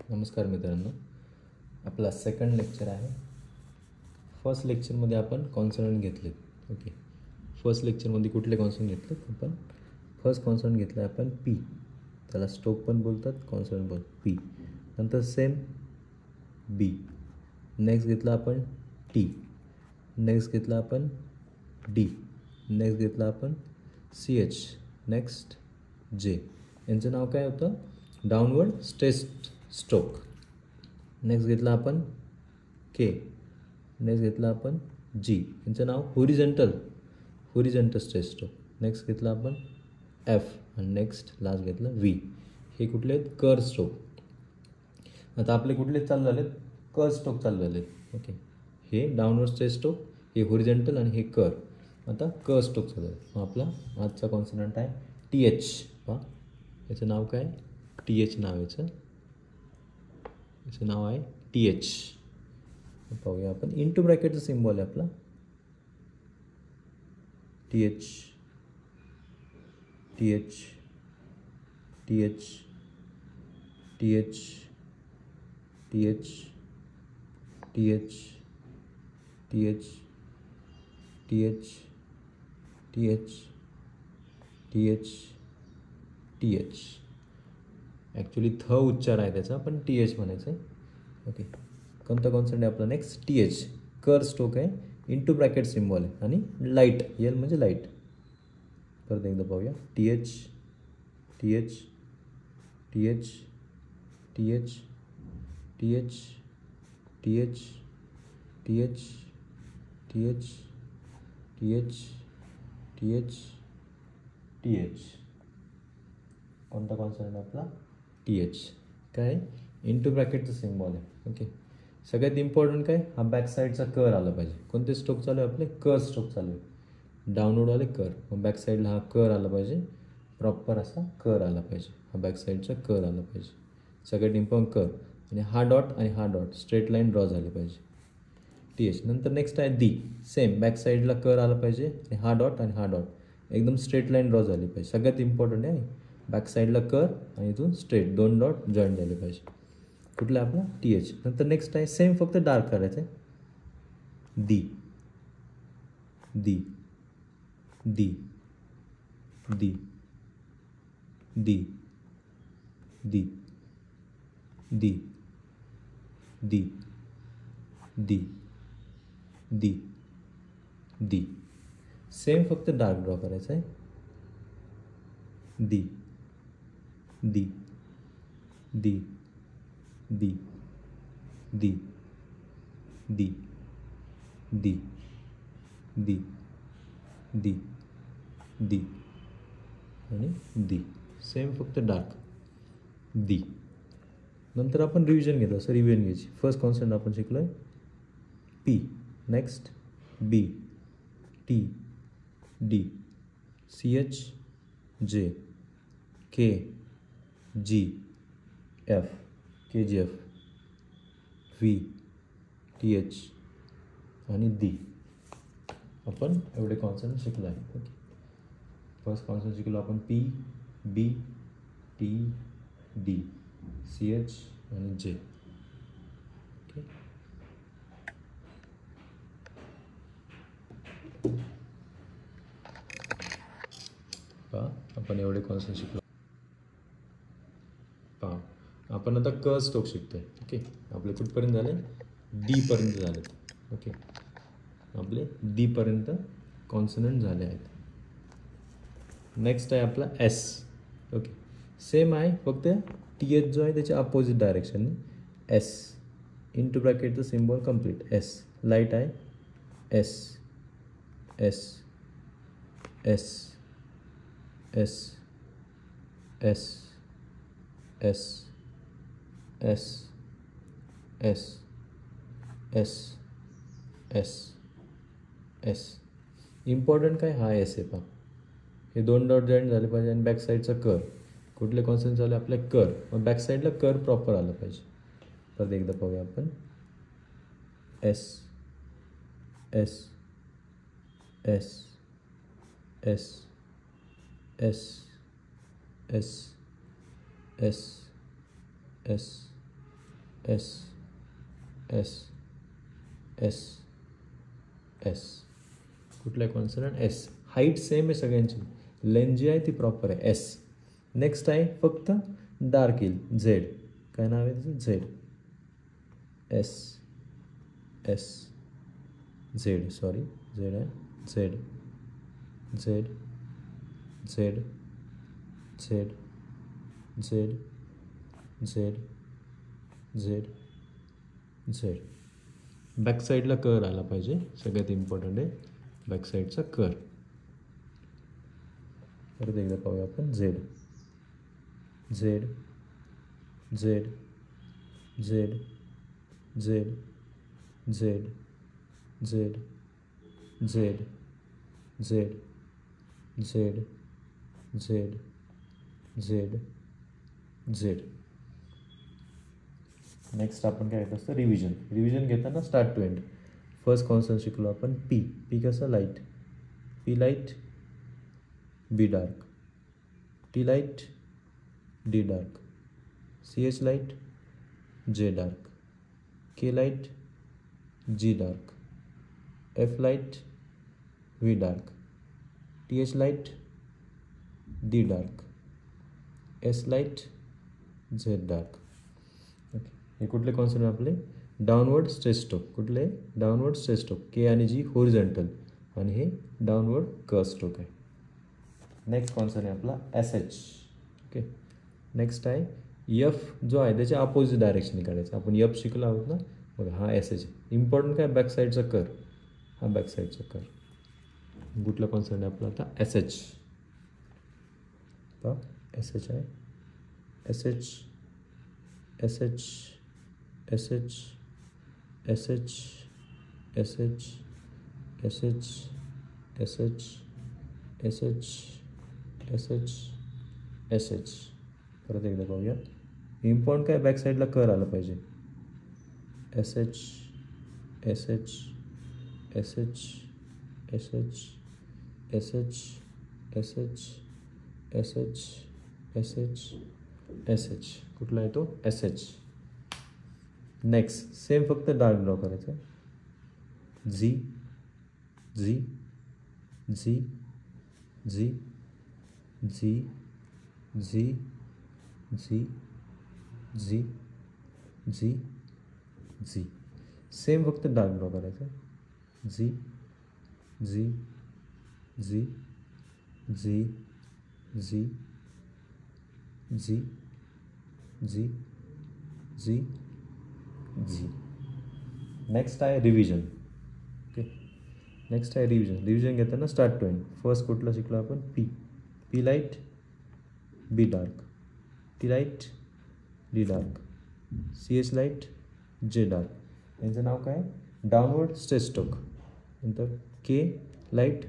नमस्कार मित्रांनो, आपला सेकंड लेक्चर आहे. फर्स्ट लेक्चरमध्ये आपण कॉन्सनंट घेतलेत. ओके, फर्स्ट लेक्चरमध्ये कुठले कॉन्सनंट घेतलेत? आपण फर्स्ट कॉन्सनंट घेतलं आहे आपण पी, त्याला स्टोक पण बोलतात, कॉन्सनंट बोलतात पी. नंतर सेम बी. नेक्स्ट घेतला आपण टी. नेक्स्ट घेतला आपण डी. नेक्स्ट घेतला आपण सी एच. नेक्स्ट जे. यांचं नाव काय होतं? Downward stress stroke. नेक्स्ट घेतला आपण के. नेक्स्ट घेतला आपण जी. यांचं नाव होरिझेंटल स्ट्रेस स्ट्रोक. नेक्स्ट घेतला आपण एफ आणि नेक्स्ट लास्ट घेतलं व्ही. हे कुठले आहेत? कर स्ट्रोक. आता आपले कुठले चालू झालेत? कर स्ट्रोक चालू झालेत. ओके, हे डाऊनवर्ड स्ट्रेस स्ट्रोक, हे होरिझेंटल आणि हे कर. आता कर स्ट्रोक चालू आहे. मग आपला आजचा कॉन्सनंट आहे टी एच. पहा, याचं नाव काय? टी एच नाव याचं नाव आहे टी एच. पाहूया आपण. इंटू ब्रॅकेटचं सिम्बॉल आहे आपला T H. T H T H T H T H T H T H T H T H T H T H. Actually थ उच्चार आहे त्याचा, पण टी एच म्हणायचं आहे. ओके, कोणता कॉन्सनंट आहे आपला? Next T H. कर स्ट्रोक आहे, इंटू ब्रॅकेट सिम्बॉल आहे आणि लाईट, एल म्हणजे लाईट. परत एकदा पाहूया. T H T H T H T H T H T H T H T H T H T H T H. कोणता consonant आपला? T H. काय? Into ब्रॅकेटचं सिम्बॉल आहे. ओके, सगळ्यात इम्पॉर्टंट काय? हा बॅक साईडचा कर आला पाहिजे. कोणते स्ट्रोक चालू आहे आपले? कर स्ट्रोक चालू आहे. डाऊनवर्डवाले कर. मग बॅक साईडला हा कर आला पाहिजे, प्रॉपर असा कर आला पाहिजे. हा बॅक साईडचा कर आला पाहिजे. सगळ्यात इम्पॉर्टंट कर. आणि हा डॉट आणि हा डॉट स्ट्रेट लाईन ड्रॉ झाली पाहिजे. T H. नंतर नेक्स्ट आहे दी. सेम बॅक साईडला कर आला पाहिजे आणि हा डॉट आणि हा डॉट एकदम स्ट्रेट लाईन ड्रॉ झाली पाहिजे. सगळ्यात इम्पॉर्टंट आहे बॅक साईडला कर आणि इथून स्ट्रेट दोन डॉट जॉईन झाले पाहिजे. कुठला आपला? T H. नंतर नेक्स्ट आहे सेम, फक्त डार्क करायचं आहे. दी दी दी दी दी दी दी दी दी दी दी. सेम, फक्त डार्क ड्रॉ करायचं आहे. दी दी दी दी दी दी दी दी दी दी आणि दी. सेम, फक्त डार्क. दी. नंतर आपण रिव्हिजन घेतो. असं रिव्हिजन घ्यायची. फर्स्ट कॉन्सनंट आपण शिकलो आहे पी. नेक्स्ट बी, टी, डी, सी एच, जे, के, जी, एफ, के G F, V, T H आणि दी. आपण एवढे कॉन्सनंट शिकलो आहे. ओके, फर्स्ट कॉन्सनंट शिकलो आपण पी, बी, टी, डी, सी एच आणि जे. ओके, पहा आपण एवढे कॉन्सनंट शिकलो. पहा आपण आता क स्ट्रोक शिकतोय. ओके, आपले कुठपर्यंत झाले? डी पर्यंत झाले. ओके, आपले डी पर्यंत कॉन्सनंट झाले आहेत. नेक्स्ट आहे आपला एस. ओके, सेम आहे, फक्त टी एच जो आहे त्याच्या अपोजिट डायरेक्शन. एस इंटू ब्रॅकेटचं सिम्बॉल कम्प्लीट. एस लाईट आहे. S S S S S S S S S S S. Important काय? हा एस आहे. पहा, हे दोन डॉट जॉईन झाले पाहिजे आणि बॅक साईडचा कर. कुठले कॉन्सनंट झाले आपले? कर. मग बॅक साईडला कर प्रॉपर आलं पाहिजे. परत एकदा पाहूया आपण. S S S S S S S S S S S S कुठला कॉन्सनंट एस. हाईट सेम आहे सगळ्यांची, लेंथ जी आहे ती प्रॉपर आहे एस. नेक्स्ट आहे फक्त डार्क येईल झेड. काय नाव आहे त्याचं? Z. S S Z, sorry Z आहे. Z Z Z Z Z Z Z Z. Back साईडला कर आला पाहिजे, सगळ्यात इम्पॉर्टंट आहे बॅक साईडचा कर. परत एकदा पाहूया आपण. Z Z Z Z Z Z Z Z Z Z Z Z Z. Next आपण काय करत असतं? रिव्हिजन. रिव्हिजन घेताना start to end. First consonant शिकलो आपण पी. पी कसं? Light. P light B dark. T light D dark. C H light J dark. K light G dark. F light V dark. T H light D dark. S light Z dark. Okay, हे कुठले concept आपले? Downward stress stroke. कुठले? Downward stress stroke. K आणि G horizontal आणि हे downward curve stroke आहे. Next concept आहे आपला एस एच. ओके, नेक्स्ट आहे एफ जो आहे त्याच्या अपोजिट डायरेक्शन काढायचं. आपण एफ शिकलो आहोत ना, बघा हा एस एच. इम्पॉर्टंट काय? बॅक साईडचा कर. हा बॅक साईडचा कर. कुठला कॉन्सेप्ट आहे आपला आता? S H. पहा एस एच आहे. S H S H S H S H S H S H S H S H S H S H. परत एकदा पाहूया. इम्पॉर्टंट काय? बॅक साईडला कर आलं पाहिजे. S H S H S H S H S H S H S H S H S H. कुठला आहे तो? S H. नेक्स्ट सेम फक्त डार्क ड्रॉ करायचं आहे. Z Z Z Z Z Z Z Z Z Z. Same फक्त dark draw करायचं आहे. Z Z Z Z Z Z Z Z Z. Next आहे रिव्हिजन. ओके, नेक्स्ट आहे revision. Revision घेताना start to end. First कुठला शिकलो आपण? P. P light B dark. T light D dark. C H light J dark. यांचं नाव काय? Downward stress stroke. नंतर के लाईट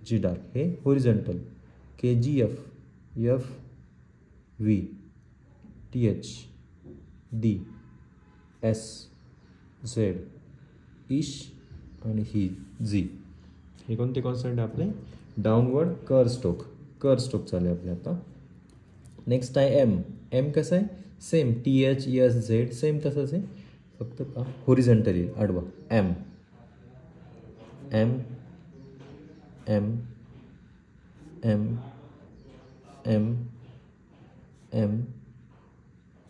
जी डार्क. हे horizontal. K G F F V T H D S Z ish आणि ही zhee. हे कोणते concept आहे आपले? Downward curve stroke. Curve stroke चालू आहे आपले आता. नेक्स्ट आहे एम. एम कसं आहे? Same T H S Z same तसंच आहे, फक्त होरिझॉन्टल येईल आडवा. M M M M M M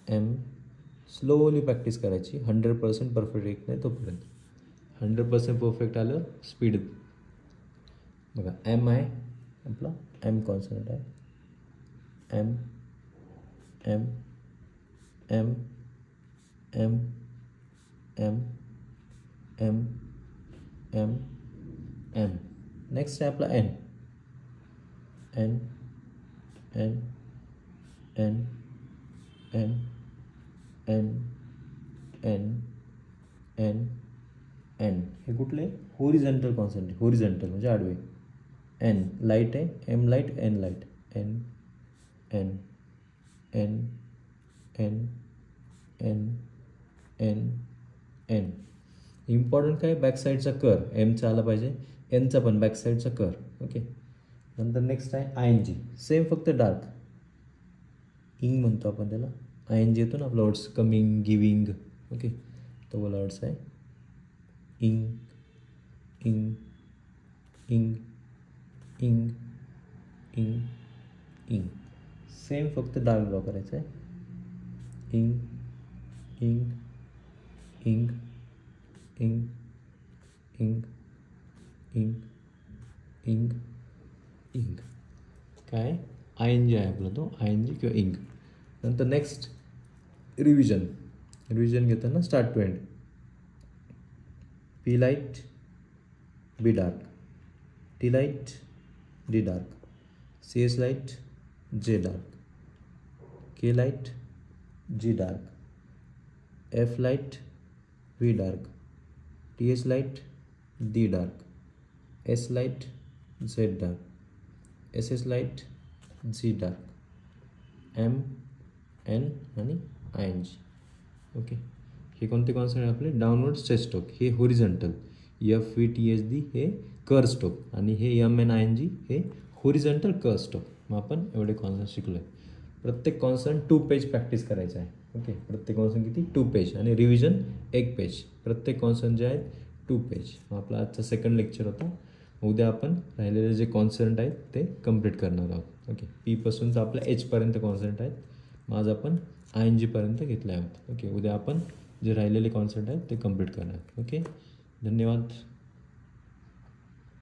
M. Slowly practice करायची. 100% परफेक्ट येत नाही तोपर्यंत. 100% परफेक्ट आलं स्पीड. बघा एम आहे आपला. एम कॉन्सनंट आहे. M M M M M M M M. Next आहे आपला N. N N N N N N N N. हे कुठले? Horizontal concept. होरिझॉन्टल म्हणजे आडवे. एन लाईट आहे. M light N light. N N N N N N N. Important काय? Back साईडचा कर. एमचा आला पाहिजे, एनचा पण बॅक साईडचा कर. ओके, नंतर नेक्स्ट आहे आय एन जी. सेम फक्त डार्क. इंग म्हणतो आपण त्याला. आय एन जी येतो ना आपला वर्ड्स कमिंग गिविंग. ओके, तो बोला वर्ड्स आहे इंग इंग इंग इंग इंग इंग. सेम फक्त डार्क ड्रॉ करायचं आहे. इंग इंग इंग इंग इंग इंग इंग इंग. काय आय एन जी आहे आपला तो, आय एन जी किंवा इंग. नंतर नेक्स्ट रिव्हिजन. रिव्हिजन घेताना start to end. P light B dark, T light D dark, C S light J dark, K light G dark, F light V dark, T S light D dark, S light Z dark, S S light G dark, M N आणि I N G. Okay, हे कोणते concept आहे आपले? Downward stress stroke हे horizontal, F V T S D हे कर stroke, आणि हे M N I N G हे होरिझॉन्टल कर स्ट्रोक. मग आपण एवढे कॉन्सेप्ट शिकलो आहे. प्रत्येक कॉन्सर्न 2 पेज प्रॅक्टिस करायचं आहे. ओके, प्रत्येक कॉन्सर्न किती? 2 पेज, आणि रिव्हिजन 1 पेज. प्रत्येक कॉन्सर्न जे आहेत 2 पेज. मग आपला आजचा सेकंड लेक्चर होता. उद्या आपण राहिलेले जे कॉन्सर्ट आहेत ते कम्प्लीट करणार आहोत. ओके, पीपासून तर आपल्या एचपर्यंत कॉन्सर्ट आहेत. मग आज आपण आय एन जीपर्यंत घेतले आहोत. ओके, उद्या आपण जे राहिलेले कॉन्सर्ट आहेत ते कम्प्लीट करणार. ओके, धन्यवाद.